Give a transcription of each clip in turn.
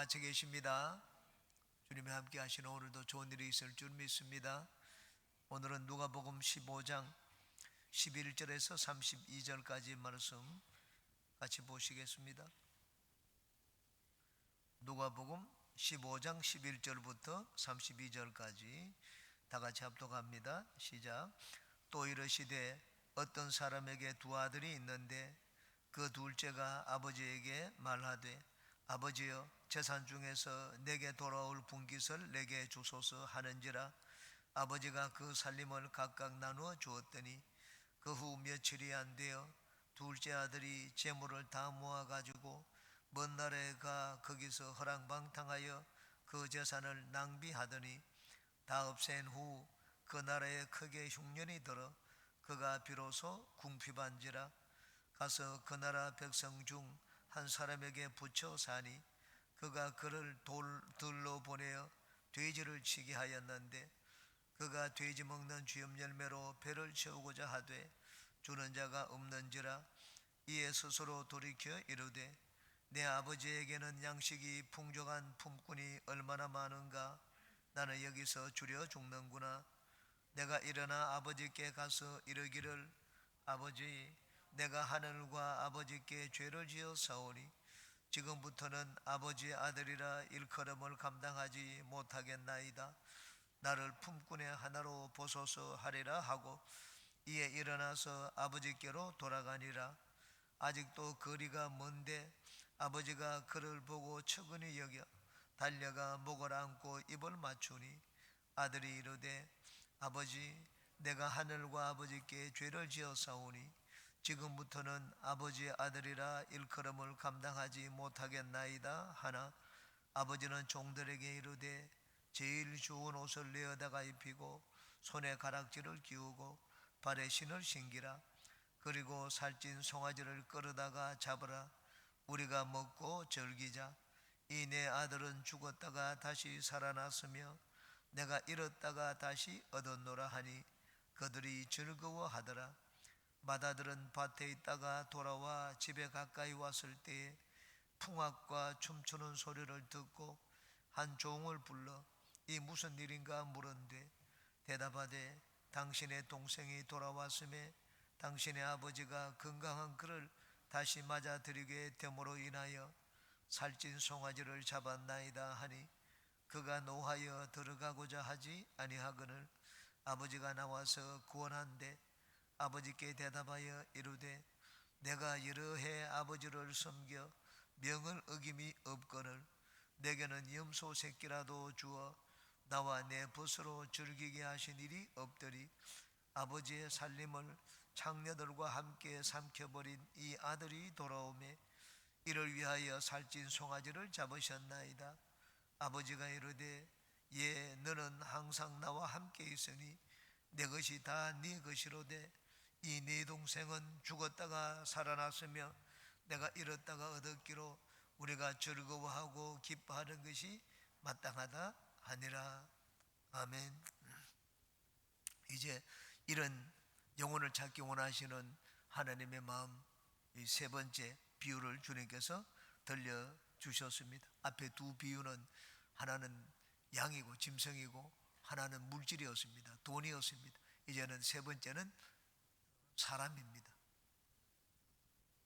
같이 계십니다. 주님이 함께 하시는 오늘도 좋은 일이 있을 줄 믿습니다. 오늘은 누가복음 15장 11절에서 32절까지 말씀 같이 보시겠습니다. 누가복음 15장 11절부터 32절까지 다 같이 합독합니다. 시작. 또 이르시되 어떤 사람에게 두 아들이 있는데 그 둘째가 아버지에게 말하되 아버지여 재산 중에서 내게 돌아올 분깃을 내게 주소서 하는지라. 아버지가 그 살림을 각각 나누어 주었더니 그 후 며칠이 안 되어 둘째 아들이 재물을 다 모아 가지고 먼 나라에 가 거기서 허랑방탕하여 그 재산을 낭비하더니 다 없앤 후 그 나라에 크게 흉년이 들어 그가 비로소 궁핍한지라. 가서 그 나라 백성 중 한 사람에게 붙여 사니 그가 그를 들로 보내어 돼지를 치게 하였는데 그가 돼지 먹는 쥐염 열매로 배를 채우고자 하되 주는 자가 없는지라. 이에 스스로 돌이켜 이르되 내 아버지에게는 양식이 풍족한 품꾼이 얼마나 많은가. 나는 여기서 주려 죽는구나. 내가 일어나 아버지께 가서 이르기를 아버지, 내가 하늘과 아버지께 죄를 지어 사오니 지금부터는 아버지의 아들이라 일컬음을 감당하지 못하겠나이다. 나를 품꾼의 하나로 보소서 하리라 하고 이에 일어나서 아버지께로 돌아가니라. 아직도 거리가 먼데 아버지가 그를 보고 측은히 여겨 달려가 목을 안고 입을 맞추니 아들이 이르되 아버지, 내가 하늘과 아버지께 죄를 지어 사오니 지금부터는 아버지의 아들이라 일컬음을 감당하지 못하겠나이다 하나 아버지는 종들에게 이르되 제일 좋은 옷을 내어다가 입히고 손에 가락지를 끼우고 발에 신을 신기라. 그리고 살찐 송아지를 끌어다가 잡으라. 우리가 먹고 즐기자. 이 내 아들은 죽었다가 다시 살아났으며 내가 잃었다가 다시 얻었노라 하니 그들이 즐거워하더라. 맏아들은 밭에 있다가 돌아와 집에 가까이 왔을 때에 풍악과 춤추는 소리를 듣고 한 종을 불러 이 무슨 일인가 물은데 대답하되 당신의 동생이 돌아왔음에 당신의 아버지가 건강한 그를 다시 맞아들이게 됨으로 인하여 살찐 송아지를 잡았나이다 하니 그가 노하여 들어가고자 하지 아니하거늘 아버지가 나와서 구원한대 아버지께 대답하여 이르되 내가 여러 해 아버지를 섬겨 명을 어김이 없거늘 내게는 염소 새끼라도 주어 나와 내 벗으로 즐기게 하신 일이 없더리. 아버지의 살림을 창녀들과 함께 삼켜버린 이 아들이 돌아오매 이를 위하여 살찐 송아지를 잡으셨나이다. 아버지가 이르되 예, 너는 항상 나와 함께 있으니 내 것이 다 네 것이로되 이 네 동생은 죽었다가 살아났으며 내가 잃었다가 얻었기로 우리가 즐거워하고 기뻐하는 것이 마땅하다 하니라. 아멘. 이제 이런 영혼을 찾기 원하시는 하나님의 마음, 이 세 번째 비유를 주님께서 들려주셨습니다. 앞에 두 비유는 하나는 양이고 짐승이고 하나는 물질이었습니다. 돈이었습니다. 이제는 세 번째는 사람입니다.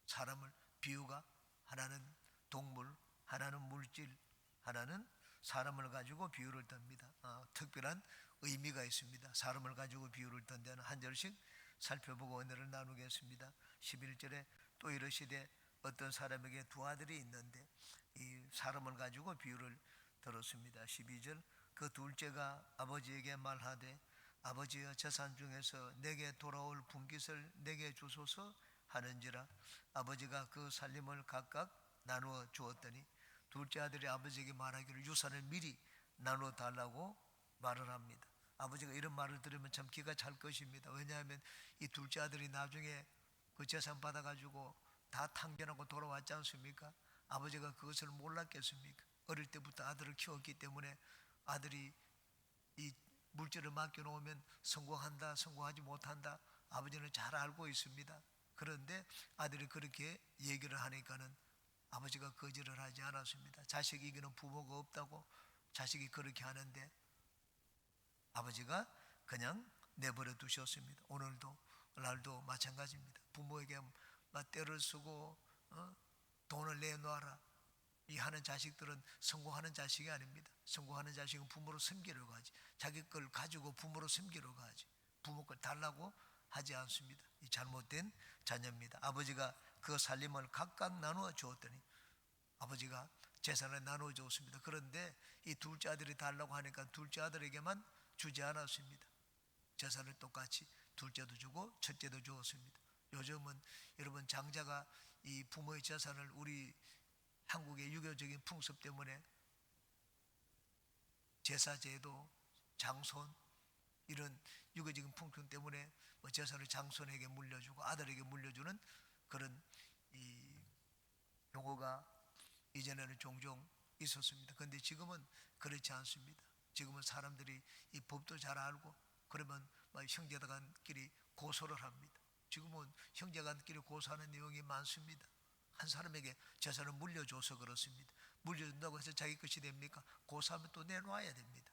사람을 비유가 하나는 동물, 하나는 물질, 하나는 사람을 가지고 비유를 듭니다. 특별한 의미가 있습니다. 사람을 가지고 비유를 든 데는 한 절씩 살펴보고 은혜를 나누겠습니다. 11절에 또 이르시되 어떤 사람에게 두 아들이 있는데 이 사람을 가지고 비유를 들었습니다. 12절 그 둘째가 아버지에게 말하되 아버지여 재산 중에서 내게 돌아올 분깃을 내게 주소서 하는지라. 아버지가 그 살림을 각각 나누어 주었더니 둘째 아들이 아버지에게 말하기를 유산을 미리 나누어 달라고 말을 합니다. 아버지가 이런 말을 들으면 참 기가 찰 것입니다. 왜냐하면 이 둘째 아들이 나중에 그 재산 받아가지고 다 탕변하고 돌아왔지 않습니까? 아버지가 그것을 몰랐겠습니까? 어릴 때부터 아들을 키웠기 때문에 아들이 이 물질을 맡겨놓으면 성공한다, 성공하지 못한다 아버지는 잘 알고 있습니다. 그런데 아들이 그렇게 얘기를 하니까는 아버지가 거절을 하지 않았습니다. 자식이 이기는 부모가 없다고 자식이 그렇게 하는데 아버지가 그냥 내버려 두셨습니다. 오늘도 날도 마찬가지입니다. 부모에게 막 때를 쓰고 돈을 내놓아라 이 하는 자식들은 성공하는 자식이 아닙니다. 성공하는 자식은 부모를 섬기려고 하지, 자기 걸 가지고 부모를 섬기려고 하지, 부모 걸 달라고 하지 않습니다. 이 잘못된 자녀입니다. 아버지가 그 살림을 각각 나누어 주었더니 아버지가 재산을 나누어 주었습니다. 그런데 이 둘째 아들이 달라고 하니까 둘째 아들에게만 주지 않았습니다. 재산을 똑같이 둘째도 주고 첫째도 주었습니다. 요즘은 여러분 장자가 이 부모의 재산을 우리 한국의 유교적인 풍습 때문에 제사제도, 장손 이런 유교적인 풍습 때문에 뭐 재산을 장손에게 물려주고 아들에게 물려주는 그런 이 용어가 이전에는 종종 있었습니다. 그런데 지금은 그렇지 않습니다. 지금은 사람들이 이 법도 잘 알고 그러면 형제간끼리 고소를 합니다. 지금은 형제간끼리 고소하는 내용이 많습니다. 한 사람에게 재산을 물려줘서 그렇습니다. 물려준다고 해서 자기 것이 됩니까? 고소하면 또 내놔야 됩니다.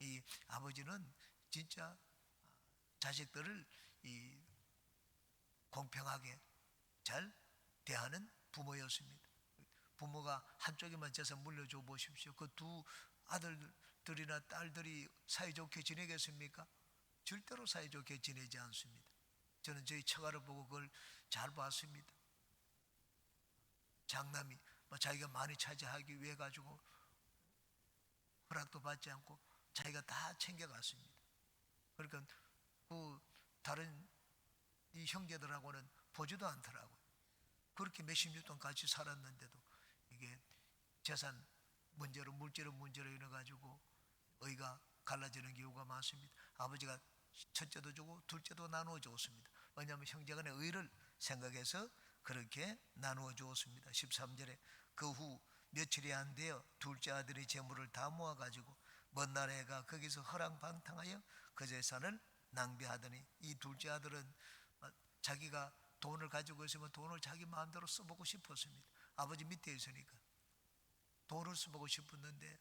이 아버지는 진짜 자식들을 이 공평하게 잘 대하는 부모였습니다. 부모가 한쪽에만 재산 물려줘 보십시오. 그 두 아들들이나 딸들이 사이좋게 지내겠습니까? 절대로 사이좋게 지내지 않습니다. 저는 저희 처가를 보고 그걸 잘 봤습니다. 장남이 자기가 많이 차지하기 위해 가지고 허락도 받지 않고 자기가 다 챙겨갔습니다. 그러니까 그 다른 이 형제들하고는 보지도 않더라고요. 그렇게 몇십 년 동안 같이 살았는데도 이게 재산 문제로 물질의 문제로 인해 가지고 의가 갈라지는 경우가 많습니다. 아버지가 첫째도 주고 둘째도 나누어 주었습니다. 왜냐하면 형제간의 의를 생각해서 그렇게 나누어 주었습니다. 13절에 그 후 며칠이 안 되어 둘째 아들이 재물을 다 모아 가지고 먼 나라에 가 거기서 허랑방탕하여 그 재산을 낭비하더니 이 둘째 아들은 자기가 돈을 가지고 있으면 돈을 자기 마음대로 써보고 싶었습니다. 아버지 밑에 있으니까 돈을 써보고 싶었는데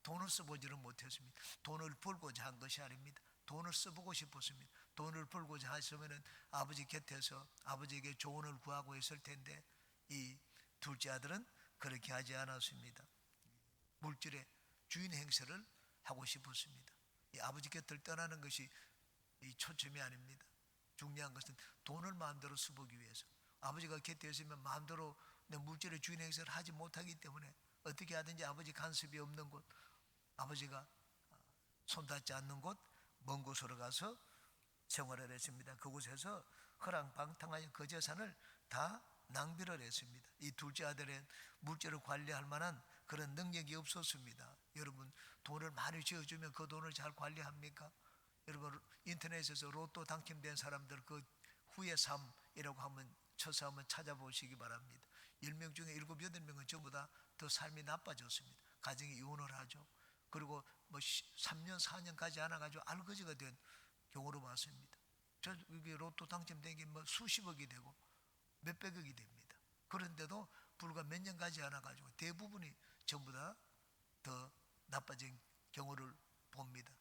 돈을 써보지는 못했습니다. 돈을 벌고자 한 것이 아닙니다. 돈을 써보고 싶었습니다. 돈을 벌고자 하시면 아버지 곁에서 아버지에게 조언을 구하고 있을 텐데 이 둘째 아들은 그렇게 하지 않았습니다. 물질의 주인 행세를 하고 싶었습니다. 이 아버지 곁을 떠나는 것이 이 초점이 아닙니다. 중요한 것은 돈을 마음대로 써보기 위해서 아버지가 곁에 있으면 마음대로 내 물질의 주인 행세를 하지 못하기 때문에 어떻게 하든지 아버지 간섭이 없는 곳, 아버지가 손닿지 않는 곳, 먼 곳으로 가서 생활을 했습니다. 그곳에서 허랑방탕하여 그 재산을 다 낭비를 했습니다. 이 둘째 아들의 물질을 관리할 만한 그런 능력이 없었습니다. 여러분 돈을 많이 쥐어주면 그 돈을 잘 관리합니까? 여러분 인터넷에서 로또 당첨된 사람들 그 후의 삶이라고 하면 쳐서 한번 찾아보시기 바랍니다. 10명 중에 7, 8명은 전부 다 더 삶이 나빠졌습니다. 가정이 이혼을 하죠. 그리고 3년, 4년 가지 않아가지고 알거지가 된 경우로 봤습니다. 저 여기 로또 당첨된 게 수십억이 되고 몇백억이 됩니다. 그런데도 불과 몇 년 가지 않아가지고 대부분이 전부 다 더 나빠진 경우를 봅니다.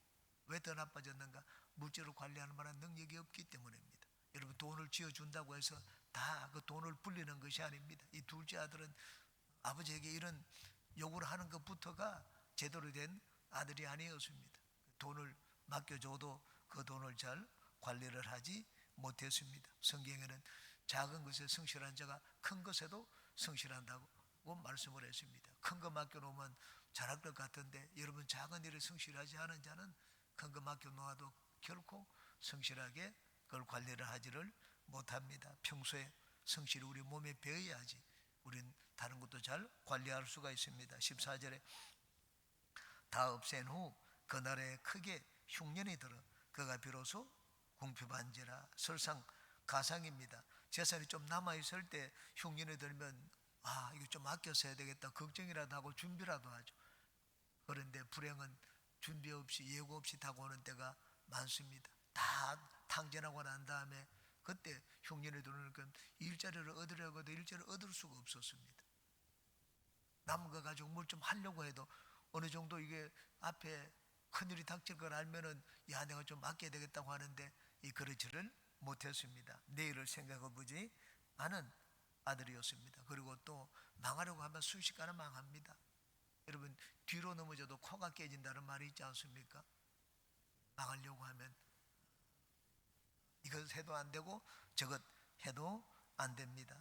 왜 더 나빠졌는가? 물질을 관리하는 만한 능력이 없기 때문입니다. 여러분 돈을 쥐어준다고 해서 다 그 돈을 불리는 것이 아닙니다. 이 둘째 아들은 아버지에게 이런 요구를 하는 것부터가 제대로 된 아들이 아니었습니다. 돈을 맡겨줘도 그 돈을 잘 관리를 하지 못했습니다. 성경에는 작은 것에 성실한 자가 큰 것에도 성실한다고 말씀을 했습니다. 큰 거 맡겨놓으면 잘할 것 같은데 여러분 작은 일에 성실하지 않은 자는 큰 거 맡겨놓아도 결코 성실하게 그걸 관리를 하지를 못합니다. 평소에 성실히 우리 몸에 배어야지 우린 다른 것도 잘 관리할 수가 있습니다. 14절에 다 없앤 후 그날에 크게 흉년이 들어 그가 비로소 궁핍한지라. 설상 가상입니다. 재산이 좀 남아있을 때 흉년이 들면 이거 좀 아껴 써야 되겠다 걱정이라도 하고 준비라도 하죠. 그런데 불행은 준비 없이 예고 없이 다가오는 때가 많습니다. 다 탕진하고 난 다음에 그때 흉년에 들어오니까 일자리를 얻으려고 해도 일자리를 얻을 수가 없었습니다. 남은 거 가지고 뭘 좀 하려고 해도 어느 정도 이게 앞에 큰일이 닥칠 걸 알면은 야 내가 좀 아껴야 되겠다고 하는데 이 그러지를 못했습니다. 내일을 생각해 보지 않은 아들이었습니다. 그리고 또 망하려고 하면 순식간에 망합니다. 여러분 뒤로 넘어져도 코가 깨진다는 말이 있지 않습니까? 망하려고 하면 이것 해도 안 되고 저것 해도 안 됩니다.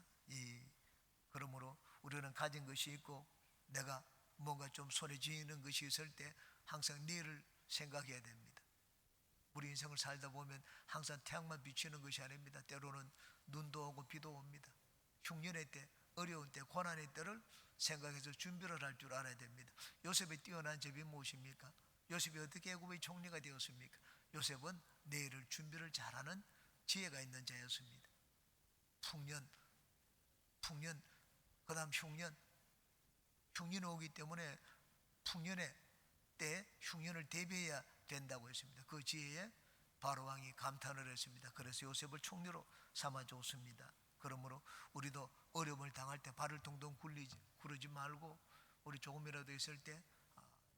그러므로 우리는 가진 것이 있고 내가 뭔가 좀 손에 쥐는 것이 있을 때 항상 내일을 생각해야 됩니다. 우리 인생을 살다 보면 항상 태양만 비치는 것이 아닙니다. 때로는 눈도 오고 비도 옵니다. 흉년의 때, 어려운 때, 고난의 때를 생각해서 준비를 할 줄 알아야 됩니다. 요셉의 뛰어난 점이 무엇입니까? 요셉이 어떻게 애굽의 총리가 되었습니까? 요셉은 내일을 준비를 잘하는 지혜가 있는 자였습니다. 풍년, 그 다음 흉년이 오기 때문에 풍년의 때 흉년을 대비해야 된다고 했습니다. 그 지혜에 바로왕이 감탄을 했습니다. 그래서 요셉을 총리로 삼아줬습니다. 그러므로 우리도 어려움을 당할 때 발을 동동 구르지 말고 우리 조금이라도 있을 때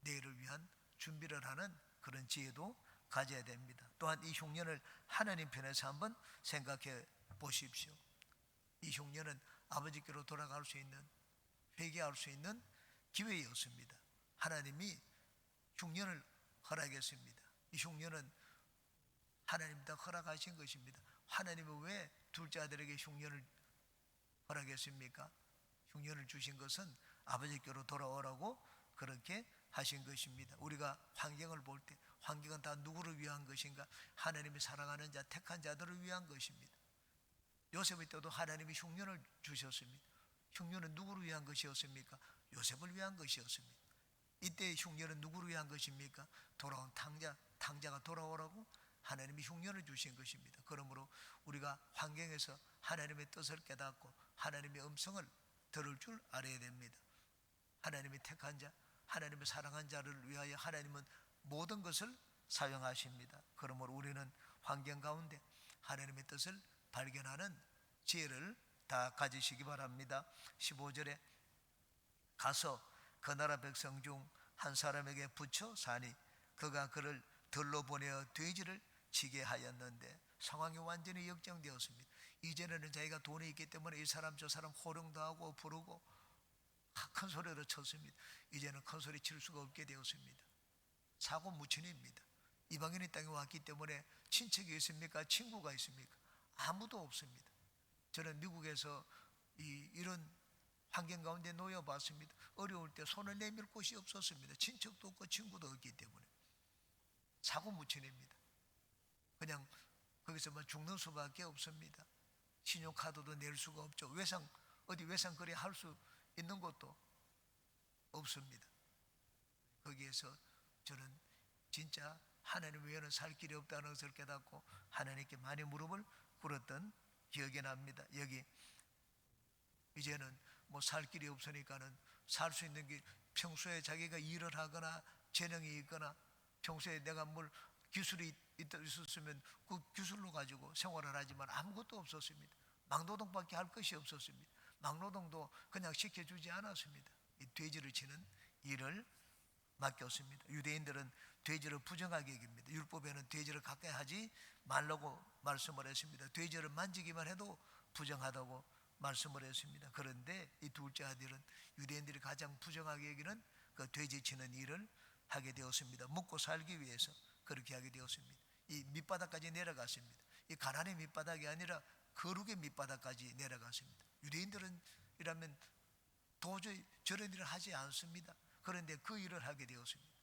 내일을 위한 준비를 하는 그런 지혜도 가져야 됩니다. 또한 이 흉년을 하나님 편에서 한번 생각해 보십시오. 이 흉년은 아버지께로 돌아갈 수 있는, 회개할 수 있는 기회였습니다. 하나님이 흉년을 허락했습니다. 이 흉년은 하나님 다 허락하신 것입니다. 하나님은 왜 둘째 아들에게 흉년을 허락했습니까? 흉년을 주신 것은 아버지께로 돌아오라고 그렇게 하신 것입니다. 우리가 환경을 볼 때 환경은 다 누구를 위한 것인가? 하나님이 사랑하는 자, 택한 자들을 위한 것입니다. 요셉의 때도 하나님이 흉년을 주셨습니다. 흉년은 누구를 위한 것이었습니까? 요셉을 위한 것이었습니다. 이때의 흉년은 누구를 위한 것입니까? 돌아온 탕자가 돌아오라고 하나님이 흉년을 주신 것입니다. 그러므로 우리가 환경에서 하나님의 뜻을 깨닫고 하나님의 음성을 들을 줄 알아야 됩니다. 하나님이 택한 자, 하나님의 사랑한 자를 위하여 하나님은 모든 것을 사용하십니다. 그러므로 우리는 환경 가운데 하나님의 뜻을 발견하는 지혜를 다 가지시기 바랍니다. 15절에 가서 그 나라 백성 중 한 사람에게 붙여 사니 그가 그를 들로 보내어 돼지를 치게 하였는데 상황이 완전히 역정되었습니다. 이전에는 자기가 돈이 있기 때문에 이 사람 저 사람 호령도 하고 부르고 큰 소리로 쳤습니다. 이제는 큰 소리 칠 수가 없게 되었습니다. 사고 무친입니다. 이방인의 땅에 왔기 때문에 친척이 있습니까? 친구가 있습니까? 아무도 없습니다. 저는 미국에서 이런 환경 가운데 놓여봤습니다. 어려울 때 손을 내밀 곳이 없었습니다. 친척도 없고 친구도 없기 때문에 사고무친입니다. 그냥 거기서만 죽는 수밖에 없습니다. 신용카드도 낼 수가 없죠. 어디 외상거래 할 수 있는 것도 없습니다. 거기에서 저는 진짜 하나님 외에는 살 길이 없다는 것을 깨닫고 하나님께 많이 무릎을 꿇었던 기억이 납니다. 여기 이제는 뭐 살 길이 없으니까는 살 수 있는 게 평소에 자기가 일을 하거나 재능이 있거나 평소에 내가 뭘 기술이 있었으면 그 기술로 가지고 생활을 하지만 아무것도 없었습니다. 막노동밖에 할 것이 없었습니다. 막노동도 그냥 시켜주지 않았습니다. 이 돼지를 치는 일을 맡겼습니다. 유대인들은 돼지를 부정하게 여깁니다. 율법에는 돼지를 가까이 하지 말라고 말씀을 했습니다. 돼지를 만지기만 해도 부정하다고 말씀을 했습니다. 그런데 이 둘째 아들은 유대인들이 가장 부정하게 여기는 그 돼지 치는 일을 하게 되었습니다. 먹고 살기 위해서 그렇게 하게 되었습니다. 이 밑바닥까지 내려갔습니다. 이 가난의 밑바닥이 아니라 거룩의 밑바닥까지 내려갔습니다. 유대인들은 이라면 도저히 저런 일을 하지 않습니다. 그런데 그 일을 하게 되었습니다.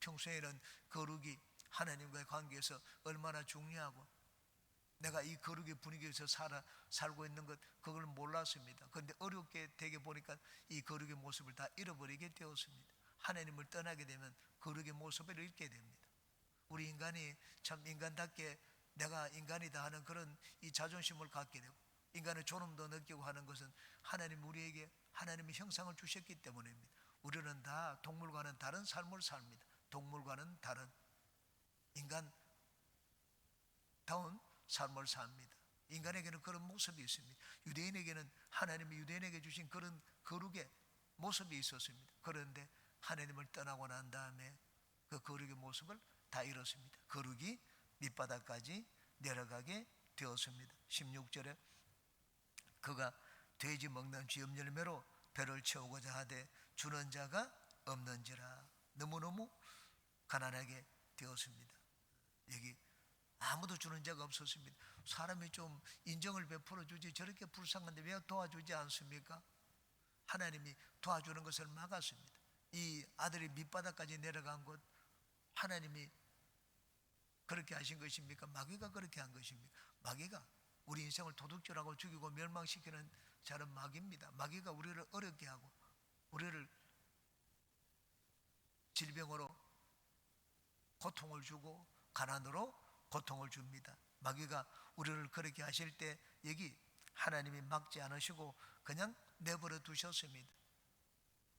평소에는 거룩이 하나님과의 관계에서 얼마나 중요하고 내가 이 거룩의 분위기에서 살고 있는 것 그걸 몰랐습니다. 그런데 어렵게 되게 보니까 이 거룩의 모습을 다 잃어버리게 되었습니다. 하나님을 떠나게 되면 거룩의 모습을 잃게 됩니다. 우리 인간이 참 인간답게 내가 인간이다 하는 그런 이 자존심을 갖게 되고 인간의 존엄도 느끼고 하는 것은 하나님 우리에게 하나님의 형상을 주셨기 때문입니다. 우리는 다 동물과는 다른 삶을 삽니다. 동물과는 다른 인간다운 삶을 삽니다. 인간에게는 그런 모습이 있습니다. 유대인에게는 하나님이 유대인에게 주신 그런 거룩의 모습이 있었습니다. 그런데 하나님을 떠나고 난 다음에 그 거룩의 모습을 다 잃었습니다. 거룩이 밑바닥까지 내려가게 되었습니다. 16절에 그가 돼지 먹는 쥐염 열매로 배를 채우고자 하되 주는 자가 없는지라. 너무너무 가난하게 되었습니다. 여기 아무도 주는 자가 없었습니다. 사람이 좀 인정을 베풀어 주지 저렇게 불쌍한데 왜 도와주지 않습니까? 하나님이 도와주는 것을 막았습니다. 이 아들이 밑바닥까지 내려간 것 하나님이 그렇게 하신 것입니까? 마귀가 그렇게 한 것입니까? 마귀가 우리 인생을 도둑질하고 죽이고 멸망시키는 자는 마귀입니다. 마귀가 우리를 어렵게 하고 우리를 질병으로 고통을 주고 가난으로 고통을 줍니다. 마귀가 우리를 그렇게 하실 때 여기 하나님이 막지 않으시고 그냥 내버려 두셨습니다.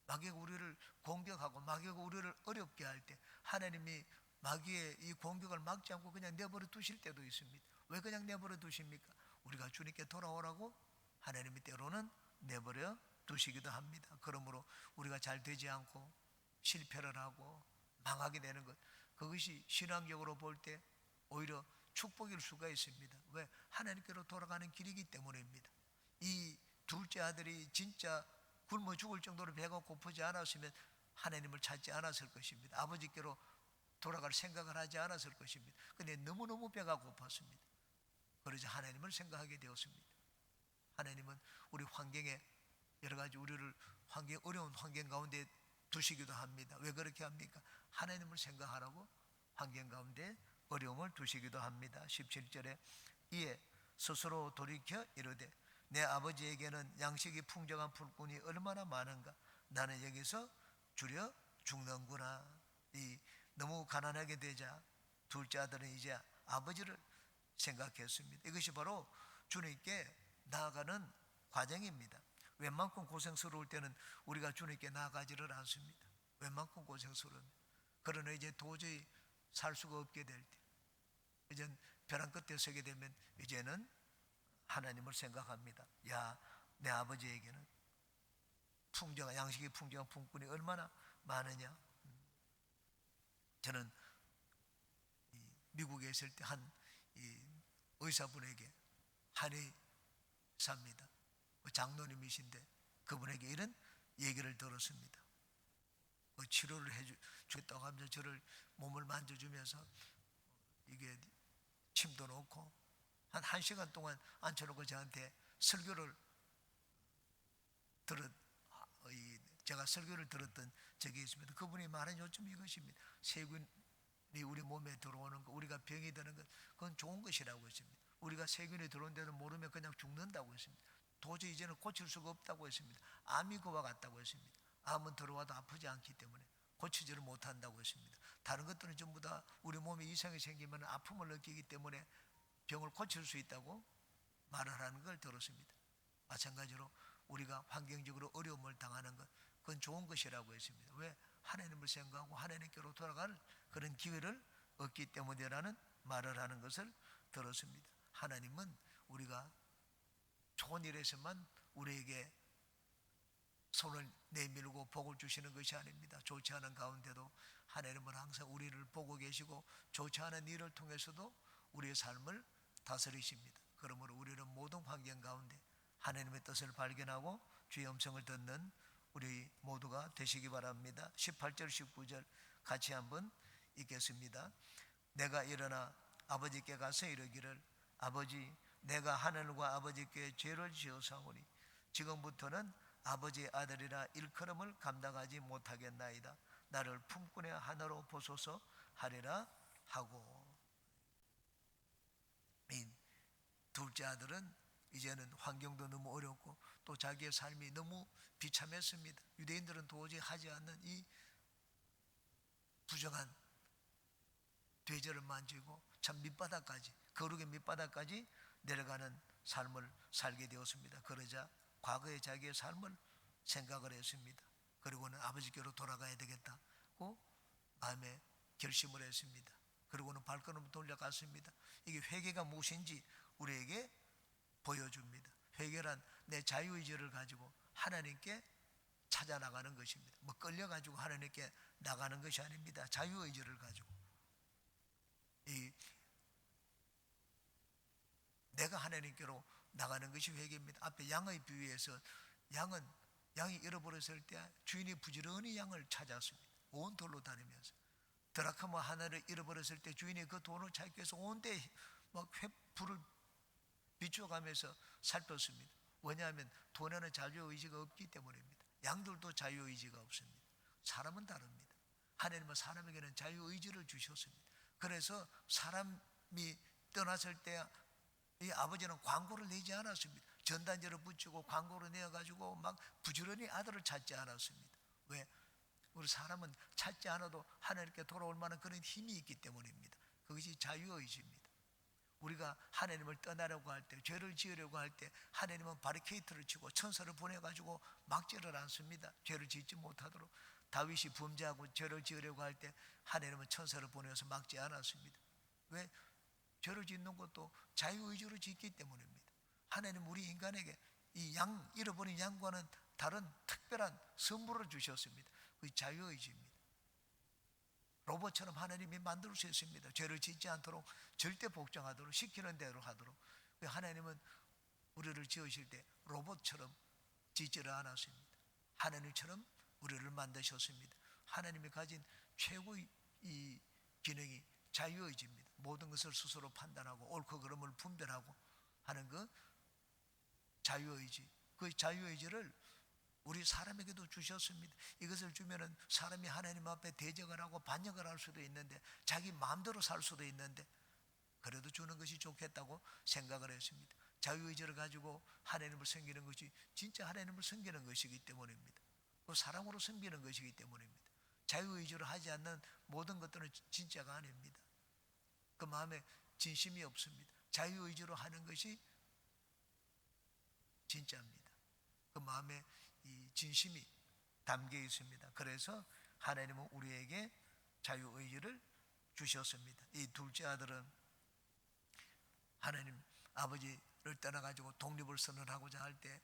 마귀가 우리를 공격하고 마귀가 우리를 어렵게 할 때 하나님이 마귀의 이 공격을 막지 않고 그냥 내버려 두실 때도 있습니다. 왜 그냥 내버려 두십니까? 우리가 주님께 돌아오라고 하나님이 때로는 내버려 두시기도 합니다. 그러므로 우리가 잘 되지 않고 실패를 하고 망하게 되는 것, 그것이 신앙적으로 볼 때 오히려 축복일 수가 있습니다. 왜? 하나님께로 돌아가는 길이기 때문입니다. 이 둘째 아들이 진짜 굶어 죽을 정도로 배가 고프지 않았으면 하나님을 찾지 않았을 것입니다. 아버지께로 돌아갈 생각을 하지 않았을 것입니다. 그런데 너무너무 배가 고팠습니다. 그러자 하나님을 생각하게 되었습니다. 하나님은 우리 환경에 여러 가지 우리를 어려운 환경 가운데 두시기도 합니다. 왜 그렇게 합니까? 하나님을 생각하라고 환경 가운데 어려움을 두시기도 합니다. 17절에 이에 스스로 돌이켜 이르되 내 아버지에게는 양식이 풍족한 풀꾼이 얼마나 많은가. 나는 여기서 줄여 죽는구나. 이 너무 가난하게 되자 둘째 아들은 이제 아버지를 생각했습니다. 이것이 바로 주님께 나아가는 과정입니다. 웬만큼 고생스러울 때는 우리가 주님께 나아가지를 않습니다. 웬만큼 고생스러운. 그러나 이제 도저히 살 수가 없게 될 때, 이젠 벼랑 끝에 서게 되면 이제는 하나님을 생각합니다. 야, 내 아버지에게는 풍성한 양식이 풍성한 품꾼이 얼마나 많으냐. 저는 미국에 있을 때 한 의사분에게 한의사입니다. 장로님이신데 그분에게 이런 얘기를 들었습니다. 치료를 해주겠다고 하면서 저를 몸을 만져주면서 이게 침도 놓고 한 1시간 동안 앉혀놓고 저한테 설교를 제가 설교를 들었던 적이 있습니다. 그분이 말한 요점이 이것입니다. 세균이 우리 몸에 들어오는 것, 우리가 병이 드는 것, 그건 좋은 것이라고 했습니다. 우리가 세균이 들어온 데는 모르면 그냥 죽는다고 했습니다. 도저히 이제는 고칠 수가 없다고 했습니다. 암이 그와 같다고 했습니다. 암은 들어와도 아프지 않기 때문에 고치지를 못한다고 했습니다. 다른 것들은 전부 다 우리 몸에 이상이 생기면 아픔을 느끼기 때문에 병을 고칠 수 있다고 말을 하는 걸 들었습니다. 마찬가지로 우리가 환경적으로 어려움을 당하는 것, 그건 좋은 것이라고 했습니다. 왜? 하나님을 생각하고 하나님께로 돌아갈 그런 기회를 얻기 때문이라는 말을 하는 것을 들었습니다. 하나님은 우리가 좋은 일에서만 우리에게 손을 내밀고 복을 주시는 것이 아닙니다. 좋지 않은 가운데도 하나님은 항상 우리를 보고 계시고 좋지 않은 일을 통해서도 우리의 삶을 다스리십니다. 그러므로 우리는 모든 환경 가운데 하나님의 뜻을 발견하고 주의 음성을 듣는 우리 모두가 되시기 바랍니다. 18절 19절 같이 한번 읽겠습니다. 내가 일어나 아버지께 가서 이르기를 아버지 내가 하늘과 아버지께 죄를 지었사오니 지금부터는 아버지의 아들이라 일컬음을 감당하지 못하겠나이다. 나를 품꾼의 하나로 보소서 하리라 하고. 이 둘째 아들은 이제는 환경도 너무 어렵고 또 자기의 삶이 너무 비참했습니다. 유대인들은 도저히 하지 않는 이 부정한 돼지를 만지고 참 밑바닥까지, 거룩의 밑바닥까지 내려가는 삶을 살게 되었습니다. 그러자 과거의 자기의 삶을 생각을 했습니다. 그리고는 아버지께로 돌아가야 되겠다고 마음에 결심을 했습니다. 그러고는 발걸음 돌려갔습니다. 이게 회개가 무엇인지 우리에게 보여줍니다. 회개란 내 자유의지를 가지고 하나님께 찾아 나가는 것입니다. 뭐 끌려가지고 하나님께 나가는 것이 아닙니다. 자유의지를 가지고 내가 하나님께로 나가는 것이 회개입니다. 앞에 양의 비유에서 양이 잃어버렸을 때 주인이 부지런히 양을 찾았습니다. 온 돌로 다니면서 드라크마 하나를 잃어버렸을 때 주인이 그 돈을 찾기 위해서 온데 막 횃불을 비춰가면서 살폈습니다. 왜냐하면 돈에는 자유의지가 없기 때문입니다. 양들도 자유의지가 없습니다. 사람은 다릅니다. 하나님은 사람에게는 자유의지를 주셨습니다. 그래서 사람이 떠났을 때 이 아버지는 광고를 내지 않았습니다. 전단지를 붙이고 광고를 내어가지고 막 부지런히 아들을 찾지 않았습니다. 왜? 우리 사람은 찾지 않아도 하나님께 돌아올 만한 그런 힘이 있기 때문입니다. 그것이 자유의지입니다. 우리가 하나님을 떠나려고 할 때, 죄를 지으려고 할 때 하나님은 바리케이트를 치고 천사를 보내가지고 막지를 않습니다. 죄를 짓지 못하도록. 다윗이 범죄하고 죄를 지으려고 할 때 하나님은 천사를 보내서 막지 않았습니다. 왜? 죄를 짓는 것도 자유의지로 짓기 때문입니다. 하나님은 우리 인간에게 이 잃어버린 양과는 다른 특별한 선물을 주셨습니다. 그 자유의지입니다. 로봇처럼 하나님이 만들 수 있습니다. 죄를 짓지 않도록 절대 복종하도록 시키는 대로 하도록. 하나님은 우리를 지으실 때 로봇처럼 짓지를 않았습니다. 하나님처럼 우리를 만드셨습니다. 하나님이 가진 최고의 이 기능이 자유의지입니다. 모든 것을 스스로 판단하고 옳고 그름을 분별하고 하는 그 자유의지. 그 자유의지를 우리 사람에게도 주셨습니다. 이것을 주면은 사람이 하나님 앞에 대적을 하고 반역을 할 수도 있는데 자기 마음대로 살 수도 있는데 그래도 주는 것이 좋겠다고 생각을 했습니다. 자유의지를 가지고 하나님을 섬기는 것이 진짜 하나님을 섬기는 것이기 때문입니다. 또 사랑으로 섬기는 것이기 때문입니다. 자유의지로 하지 않는 모든 것들은 진짜가 아닙니다. 그 마음에 진심이 없습니다. 자유의지로 하는 것이 진짜입니다. 그 마음에 이 진심이 담겨 있습니다. 그래서 하나님은 우리에게 자유의지를 주셨습니다. 이 둘째 아들은 하나님 아버지를 떠나가지고 독립을 선언하고자 할 때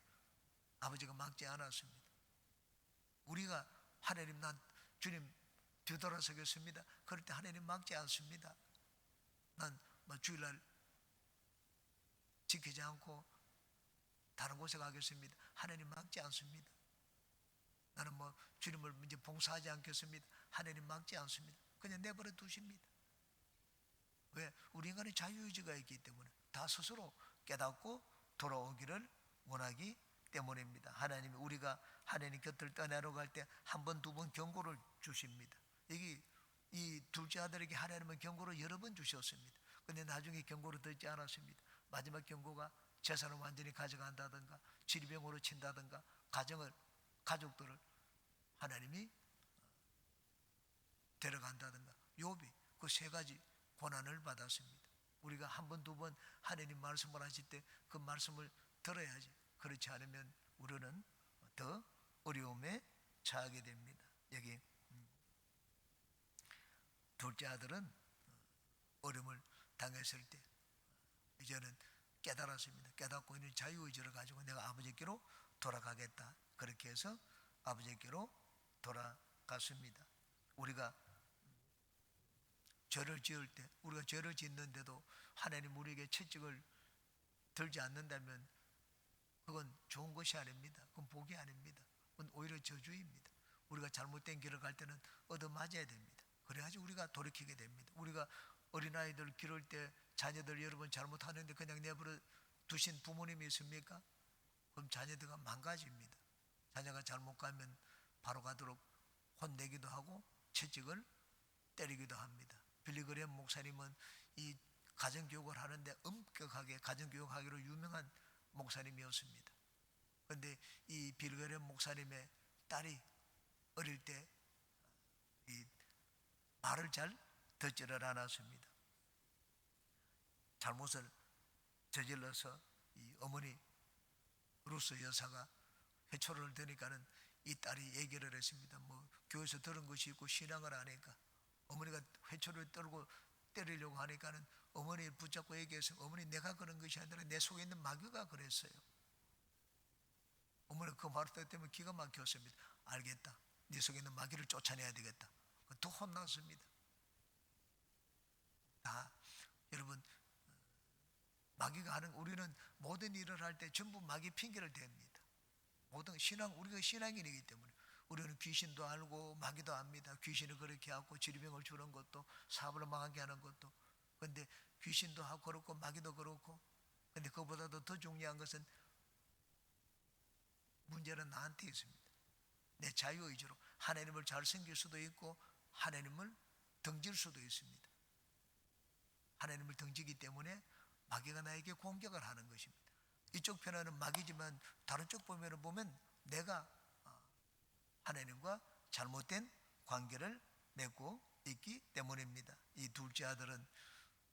아버지가 막지 않았습니다. 우리가 하나님 난 주님 뒤돌아서겠습니다. 그럴 때 하나님 막지 않습니다. 난 주일날 지키지 않고 다른 곳에 가겠습니다. 하나님 막지 않습니다. 나는 주님을 이제 봉사하지 않겠습니다. 하나님 막지 않습니다. 그냥 내버려 두십니다. 왜? 우리 인간의 자유의지가 있기 때문에 다 스스로 깨닫고 돌아오기를 원하기 때문입니다. 하나님이 우리가 하나님 곁을 떠나러 갈 때 한 번, 두 번 경고를 주십니다. 이 둘째 아들에게 하나님은 경고를 여러 번 주셨습니다. 그런데 나중에 경고를 듣지 않았습니다. 마지막 경고가 재산을 완전히 가져간다든가 질병으로 친다든가 가족들을 하나님이 데려간다든가 욥이 그 세 가지 고난을 받았습니다. 우리가 한 번, 두 번 하나님 말씀을 하실 때 그 말씀을 들어야지. 그렇지 않으면 우리는 더 어려움에 처하게 됩니다. 여기 둘째 아들은 어려움을 당했을 때 이제는 깨달았습니다. 깨닫고 있는 자유의지를 가지고 내가 아버지께로 돌아가겠다. 그렇게 해서 아버지께로 돌아갔습니다. 우리가 죄를 지을 때 우리가 죄를 짓는데도 하나님 우리에게 채찍을 들지 않는다면 그건 좋은 것이 아닙니다. 그건 복이 아닙니다. 그건 오히려 저주입니다. 우리가 잘못된 길을 갈 때는 얻어맞아야 됩니다. 그래야지 우리가 돌이키게 됩니다. 우리가 어린아이들 기를 때 자녀들 여러분 잘못하는데 그냥 내버려 두신 부모님이 있습니까? 그럼 자녀들가 망가집니다. 자녀가 잘못 가면 바로 가도록 혼내기도 하고 채찍을 때리기도 합니다. 빌리그레엄 목사님은 이 가정교육을 하는데 엄격하게 가정교육하기로 유명한 목사님이었습니다. 그런데 이 빌리그레엄 목사님의 딸이 어릴 때 이 말을 잘 듣지를 않았습니다. 잘못을 저질러서 이 어머니 루스 여사가 회초리를 드니까는 이 딸이 얘기를 했습니다. 교회에서 들은 것이 있고 신앙을 하니까 어머니가 회초리를 떨고 때리려고 하니까는 어머니를 붙잡고 얘기해서 어머니 내가 그런 것이 아니라 내 속에 있는 마귀가 그랬어요. 어머니 그 말 때문에 기가 막혔습니다. 알겠다. 네 속에 있는 마귀를 쫓아내야 되겠다. 또 혼났습니다. 다 여러분 마귀가 하는 우리는 모든 일을 할 때 전부 마귀 핑계를 댑니다. 모든 신앙 우리가 신앙인이기 때문에 우리는 귀신도 알고 마귀도 압니다. 귀신을 그렇게 하고 질병을 주는 것도 사업을 망하게 하는 것도. 그런데 귀신도 하고 그렇고 마귀도 그렇고 근데 그보다도 더 중요한 것은 문제는 나한테 있습니다. 내 자유의지로 하나님을 잘 섬길 수도 있고 하나님을 등질 수도 있습니다. 하나님을 등지기 때문에 마귀가 나에게 공격을 하는 것입니다. 이쪽 편에는 마귀지만 다른 쪽 보면 내가 하나님과 잘못된 관계를 맺고 있기 때문입니다. 이 둘째 아들은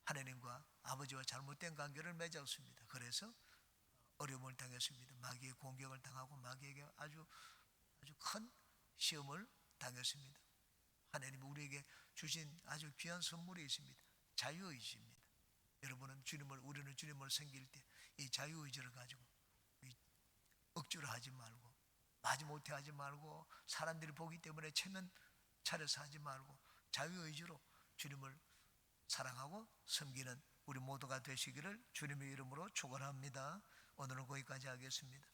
하나님과 아버지와 잘못된 관계를 맺었습니다. 그래서 어려움을 당했습니다. 마귀의 공격을 당하고 마귀에게 아주 큰 시험을 당했습니다. 하나님이 우리에게 주신 아주 귀한 선물이 있습니다. 자유의지입니다. 우리는 주님을 섬길 때 이 자유의지를 가지고 억지로 하지 말고 마지못해 하지 말고 사람들이 보기 때문에 체면 차려서 하지 말고 자유의지로 주님을 사랑하고 섬기는 우리 모두가 되시기를 주님의 이름으로 축원합니다. 오늘은 거기까지 하겠습니다.